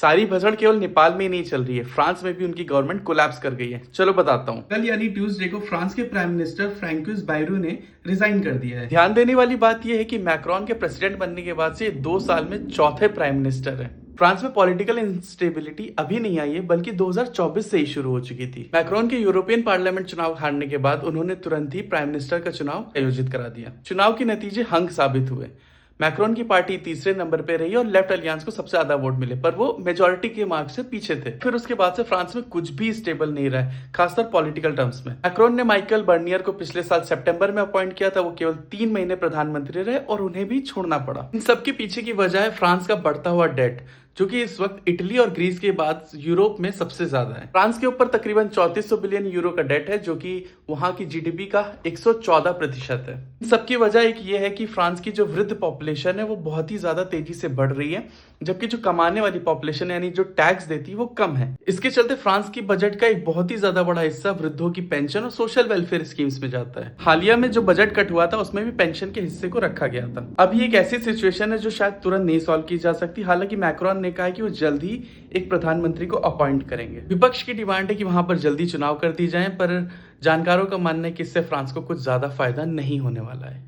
सारी भसड़ केवल नेपाल में ही नहीं चल रही है, फ्रांस में भी उनकी गवर्नमेंट कोलैप्स कर गई है। चलो बताता हूँ। कल यानी ट्यूसडे को फ्रांस के प्राइम मिनिस्टर फ्रैंकोइस बायरू ने रिजाइन कर दिया है। ध्यान देने वाली बात यह है कि मैक्रोन के प्रेसिडेंट बनने के बाद से ये 2 साल में चौथे प्राइम मिनिस्टर है। फ्रांस में पॉलिटिकल इंस्टेबिलिटी अभी नहीं आई है, बल्कि 2024 से ही शुरू हो चुकी थी। मैक्रोन के यूरोपियन पार्लियामेंट चुनाव हारने के बाद उन्होंने तुरंत ही प्राइम मिनिस्टर का चुनाव आयोजित करा दिया। चुनाव के नतीजे हंग साबित हुए। मैक्रोन की पार्टी तीसरे नंबर पे रही और लेफ्ट अलियांस को सबसे ज्यादा वोट मिले, पर वो मेजोरिटी के मार्क्स से पीछे थे। फिर उसके बाद से फ्रांस में कुछ भी स्टेबल नहीं रहा है, खासकर पॉलिटिकल टर्म्स में। मैक्रोन ने माइकल बर्नियर को पिछले साल सितंबर में अपॉइंट किया था। वो केवल 3 महीने प्रधानमंत्री रहे और उन्हें भी छोड़ना पड़ा। इन सबके पीछे की वजह है फ्रांस का बढ़ता हुआ डेट, जो कि इस वक्त इटली और ग्रीस के बाद यूरोप में सबसे ज्यादा है। फ्रांस के ऊपर तकरीबन 3400 बिलियन यूरो का डेट है, जो कि वहां की जीडीपी का 114% है। इन सबकी वजह एक ये है कि फ्रांस की जो वृद्ध पॉपुलेशन है वो बहुत ही ज्यादा तेजी से बढ़ रही है, जबकि जो कमाने वाली पॉपुलेशन यानी जो टैक्स देती है वो कम है। इसके चलते फ्रांस की बजट का एक बहुत ही ज्यादा बड़ा हिस्सा वृद्धों की पेंशन और सोशल वेलफेयर स्कीम्स में जाता है। हालिया में जो बजट कट हुआ था उसमें भी पेंशन के हिस्से को रखा गया था। अभी एक ऐसी सिचुएशन है जो शायद तुरंत नहीं सॉल्व की जा सकती। हालांकि मैक्रोन ने कहा है कि वो जल्द ही एक प्रधानमंत्री को अपॉइंट करेंगे। विपक्ष की डिमांड है कि वहां पर जल्दी चुनाव कर दी जाए, पर जानकारों का मानना है कि इससे फ्रांस को कुछ ज्यादा फायदा नहीं होने वाला है।